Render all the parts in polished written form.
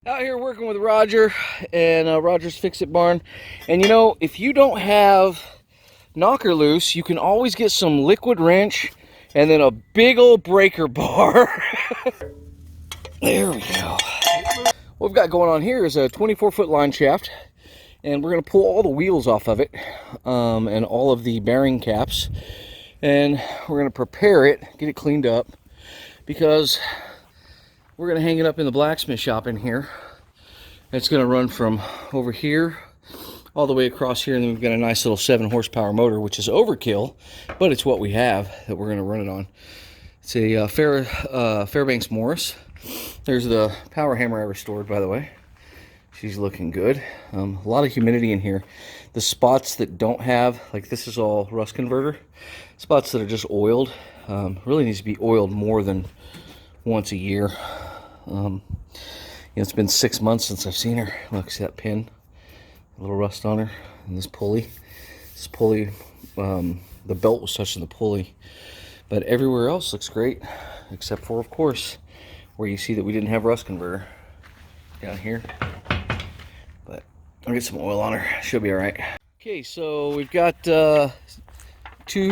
Out here working with Roger and Roger's Fix-It Barn. And you know, if you don't have knocker loose, you can always get some liquid wrench and then a big old breaker bar. There we go. What we've got going on here is a 24-foot line shaft, and we're going to pull all the wheels off of it and all of the bearing caps, and we're going to prepare it, get it cleaned up, because we're going to hang it up in the blacksmith shop in here. It's going to run from over here all the way across here, and then we've got a nice little 7 horsepower motor, which is overkill, but it's what we have that we're going to run it on. It's a Fairbanks Morris. There's the power hammer I restored, by the way. She's looking good. A lot of humidity in here. The spots that don't have, like this is all rust converter. Spots that are just oiled, really needs to be oiled more than once a year. It's been 6 months since I've seen her. Look, see that pin? A little rust on her. And this pulley. This pulley, the belt was touching the pulley. But everywhere else looks great, except for, of course, where you see that we didn't have rust converter down here. But I'll get some oil on her. She'll be all right. Okay, so we've got 2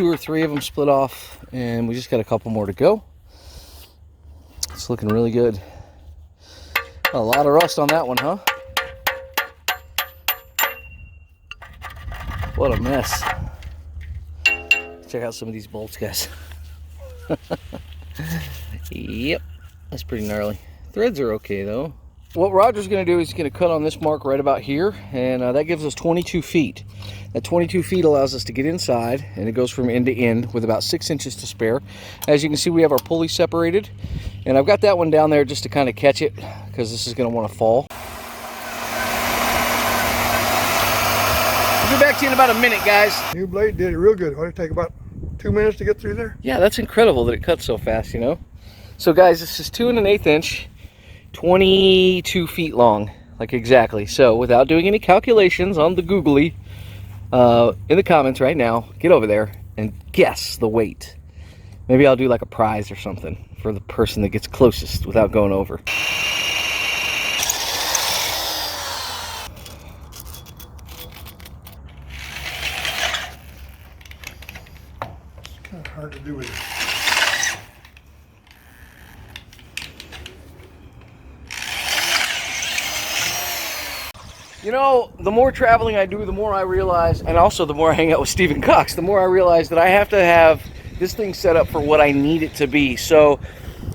or 3 of them split off, and we just got a couple more to go. It's looking really good. A lot of rust on that one, huh? What a mess. Check out some of these bolts, guys. Yep, that's pretty gnarly. Threads are okay though. What Roger's going to do is he's going to cut on this mark right about here, and that gives us 22 feet. That 22 feet allows us to get inside, and it goes from end to end with about 6 inches to spare. As you can see, we have our pulley separated, and I've got that one down there just to kind of catch it, because this is going to want to fall. I'll be back to you in about a minute, guys. New blade did it real good. What did it take, about 2 minutes to get through there? Yeah, that's incredible that it cuts so fast, you know? So guys, this is 2 1/8 inch, 22 feet long, like exactly. So without doing any calculations on the googly, in the comments right now, get over there and guess the weight. Maybe I'll do like a prize or something for the person that gets closest without going over. It's kind of hard to do with it. You know, the more traveling I do, the more I realize, and also the more I hang out with Stephen Cox, the more I realize that I have to have this thing set up for what I need it to be. So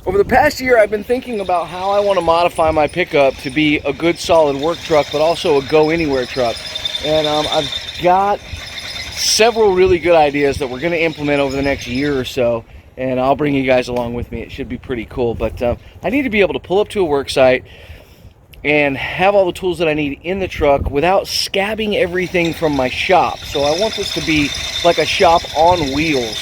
over the past year, I've been thinking about how I want to modify my pickup to be a good solid work truck, but also a go anywhere truck. And I've got several really good ideas that we're going to implement over the next year or so, and I'll bring you guys along with me. It should be pretty cool, but I need to be able to pull up to a work site and have all the tools that I need in the truck without scabbing everything from my shop. So I want this to be like a shop on wheels.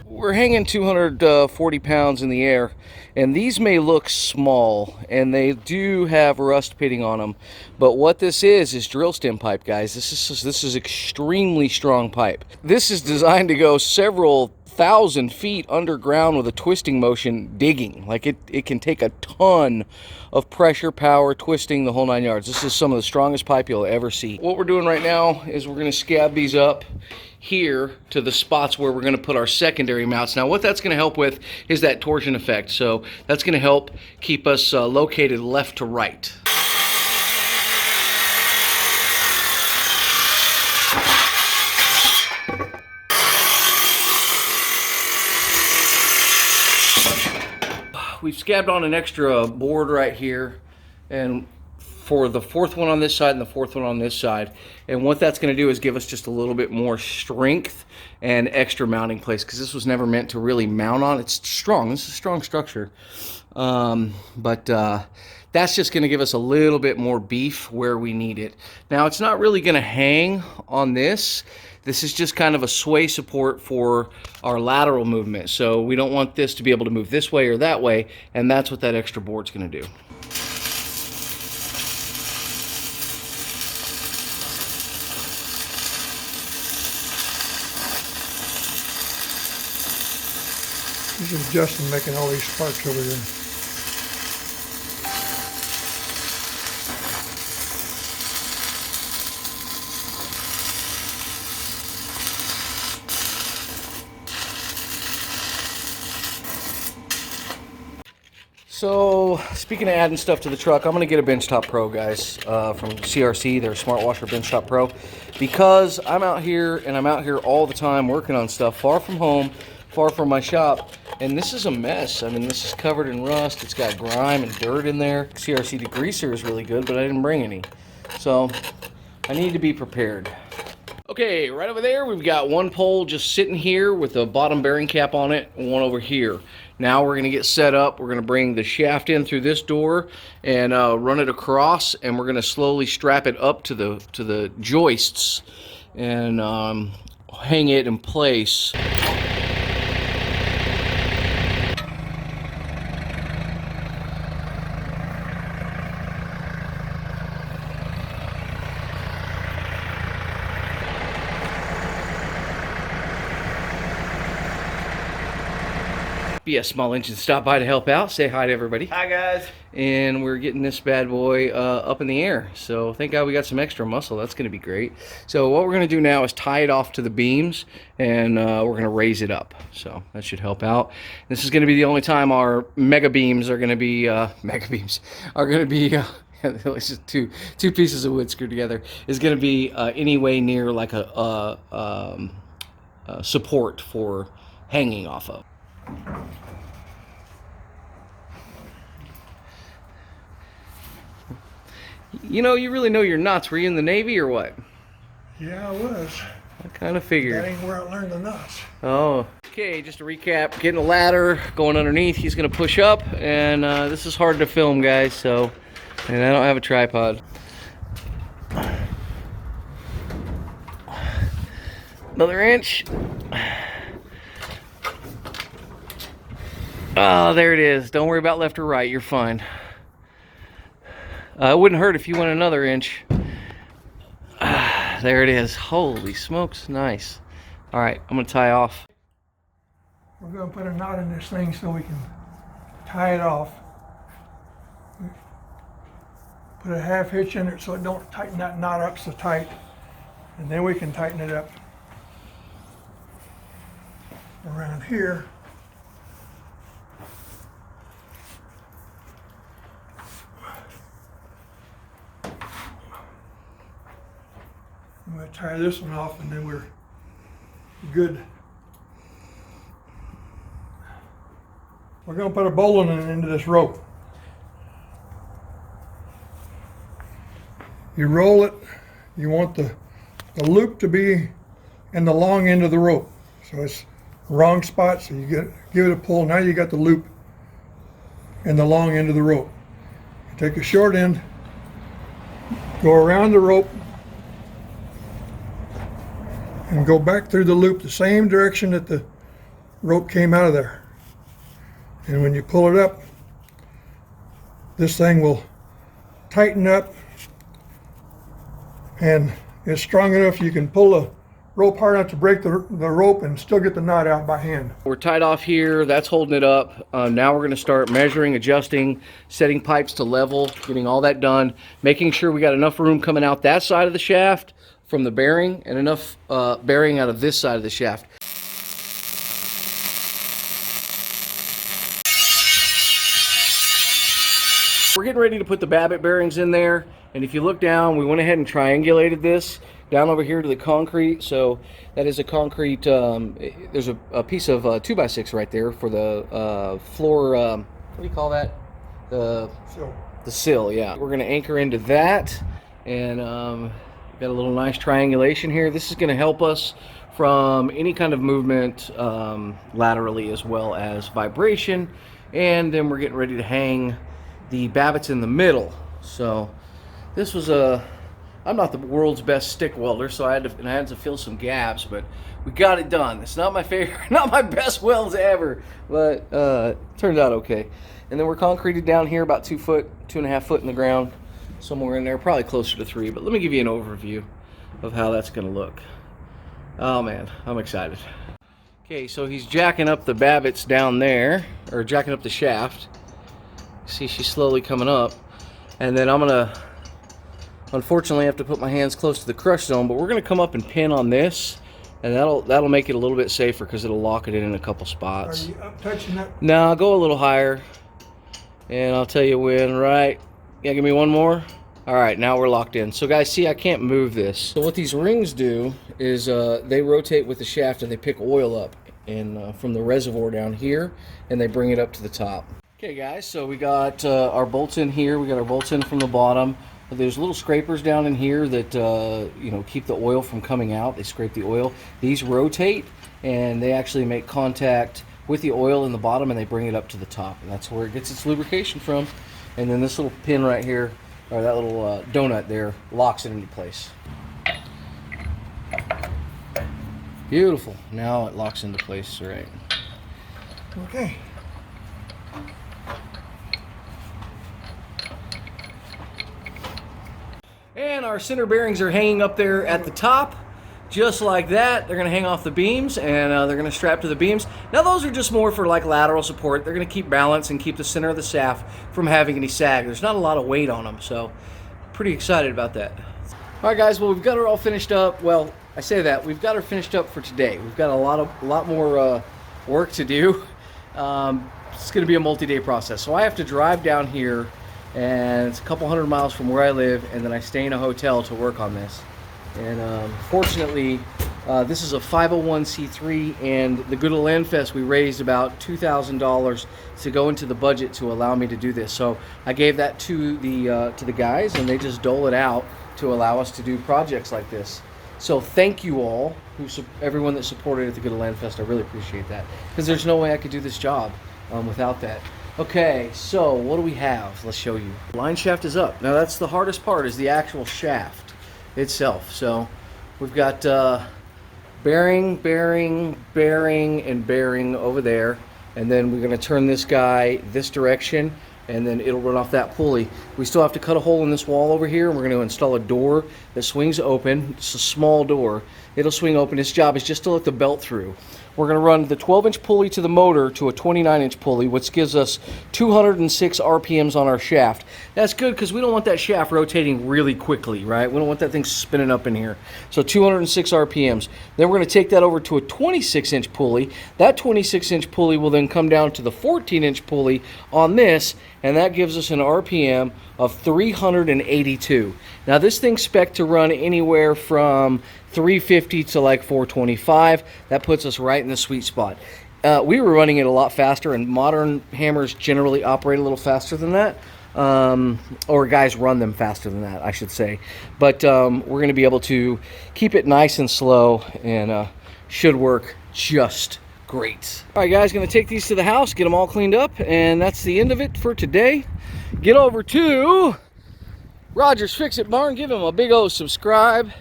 We're hanging 240 pounds in the air, and these may look small, and they do have rust pitting on them, but what this is drill stem pipe, guys. This is extremely strong pipe. This is designed to go several thousand feet underground with a twisting motion digging. Like it can take a ton of pressure, power, twisting, the whole 9 yards. This is some of the strongest pipe you'll ever see. What we're doing right now is we're going to scab these up here to the spots where we're going to put our secondary mounts. Now what that's going to help with is that torsion effect. So that's going to help keep us located left to right. We've scabbed on an extra board right here, and for the 4th one on this side and the 4th one on this side. And what that's going to do is give us just a little bit more strength and extra mounting place, because this was never meant to really mount on. It's strong. This is a strong structure. But that's just going to give us a little bit more beef where we need it. Now, it's not really going to hang on this. This is just kind of a sway support for our lateral movement. So we don't want this to be able to move this way or that way, and that's what that extra board's going to do. This is Justin making all these sparks over here. So, speaking of adding stuff to the truck, I'm going to get a Benchtop Pro, guys, from CRC. They're a Smart Washer Benchtop Pro. Because I'm out here, and I'm out here all the time working on stuff, far from home, far from my shop. And this is a mess. I mean, this is covered in rust. It's got grime and dirt in there. CRC degreaser is really good, but I didn't bring any. So, I need to be prepared. Okay, right over there, we've got one pole just sitting here with a bottom bearing cap on it, and one over here. Now we're going to get set up. We're going to bring the shaft in through this door and run it across, and we're going to slowly strap it up to the joists and hang it in place. BS Small Engine stopped by to help out. Say hi to everybody. Hi guys. And we're getting this bad boy up in the air. So thank God we got some extra muscle. That's going to be great. So what we're going to do now is tie it off to the beams, and we're going to raise it up. So that should help out. This is going to be the only time our mega beams are going to be it's just two pieces of wood screwed together, is going to be any way near like a support for hanging off of. You know, you really know your knots. Were you in the Navy or what? Yeah, I was. I kind of figured. That ain't where I learned the knots. Oh. Okay, just to recap, getting a ladder, going underneath, he's going to push up, and this is hard to film, guys, so, and I don't have a tripod. Another inch. Oh, there it is. Don't worry about left or right. You're fine. It wouldn't hurt if you went another inch. There it is. Holy smokes. Nice. All right, I'm going to tie off. We're going to put a knot in this thing so we can tie it off. Put a half hitch in it so it don't tighten that knot up so tight. And then we can tighten it up around here. I'm going to tie this one off, and then we're good. We're going to put a bowline into this rope. You roll it. You want the loop to be in the long end of the rope. So it's wrong spot, so you give it a pull. Now you got the loop in the long end of the rope. You take a short end, go around the rope, and go back through the loop the same direction that the rope came out of there. And when you pull it up, this thing will tighten up, and it's strong enough you can pull the rope hard enough to break the rope and still get the knot out by hand. We're tied off here. That's holding it up. Now we're going to start measuring, adjusting, setting pipes to level, getting all that done, making sure we got enough room coming out that side of the shaft from the bearing, and enough bearing out of this side of the shaft. We're getting ready to put the Babbitt bearings in there, and if you look down, we went ahead and triangulated this down over here to the concrete. So that is a concrete, there's a piece of 2x6 right there for the floor, what do you call that? The sill, yeah. We're gonna anchor into that, and got a little nice triangulation here. This is going to help us from any kind of movement laterally, as well as vibration. And then we're getting ready to hang the Babbitts in the middle. So this was I'm not the world's best stick welder, so I had to fill some gaps, but we got it done. It's not my favorite, not my best welds ever, but it turned out okay. And then we're concreted down here about 2 foot, 2.5 foot in the ground. Somewhere in there, probably closer to 3, but let me give you an overview of how that's going to look. Oh man, I'm excited. Okay, so he's jacking up the Babbitts down there, or jacking up the shaft. See, she's slowly coming up. And then I'm gonna, unfortunately, have to put my hands close to the crush zone, but we're gonna come up and pin on this, and that'll make it a little bit safer because it'll lock it in a couple spots. Are you up touching that? No, I'll go a little higher, and I'll tell you when, right? Yeah, give me one more. All right, now we're locked in. So guys, see, I can't move this. So what these rings do is they rotate with the shaft and they pick oil up and from the reservoir down here, and they bring it up to the top. Okay guys, so we got our bolts in here. We got our bolts in from the bottom. There's little scrapers down in here that you know, keep the oil from coming out. They scrape the oil. These rotate and they actually make contact with the oil in the bottom and they bring it up to the top. And that's where it gets its lubrication from. And then this little pin right here, or that little donut there, locks it into place. Beautiful. Now it locks into place, right? Okay. And our center bearings are hanging up there at the top, just like that. They're going to hang off the beams, and they're going to strap to the beams. Now those are just more for like lateral support. They're going to keep balance and keep the center of the shaft from having any sag. There's not a lot of weight on them, so pretty excited about that. All right, guys. Well, we've got her all finished up. Well, I say that we've got her finished up for today. We've got a lot more work to do. It's going to be a multi-day process. So I have to drive down here, and it's a couple hundred miles from where I live, and then I stay in a hotel to work on this. And fortunately, this is a 501c3, and the Good Old Land Fest, we raised about $2,000 to go into the budget to allow me to do this. So I gave that to the guys, and they just dole it out to allow us to do projects like this. So thank you all, everyone that supported at the Good Old Land Fest. I really appreciate that, because there's no way I could do this job without that. Okay, so what do we have? Let's show you. Line shaft is up. Now that's the hardest part, is the actual shaft itself. So we've got bearing, and bearing over there, and then we're going to turn this guy this direction, and then it'll run off that pulley. We still have to cut a hole in this wall over here, and we're going to install a door that swings open. It's a small door. It'll swing open. Its job is just to let the belt through. We're going to run the 12-inch pulley to the motor to a 29-inch pulley, which gives us 206 RPMs on our shaft. That's good because we don't want that shaft rotating really quickly, right? We don't want that thing spinning up in here. So 206 RPMs. Then we're going to take that over to a 26-inch pulley. That 26-inch pulley will then come down to the 14-inch pulley on this, and that gives us an RPM of 382. Now this thing's spec'd to run anywhere from 350 to like 425. That puts us right in the sweet spot. We were running it a lot faster, and modern hammers generally operate a little faster than that. Or guys run them faster than that, I should say. But we're going to be able to keep it nice and slow, and should work just great. All right, guys, going to take these to the house, get them all cleaned up, and that's the end of it for today. Get over to Roger's Fix-It Barn, give him a big old subscribe,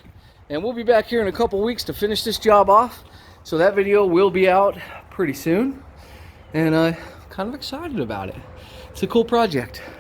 and we'll be back here in a couple weeks to finish this job off. So that video will be out pretty soon, and I'm kind of excited about it. It's a cool project.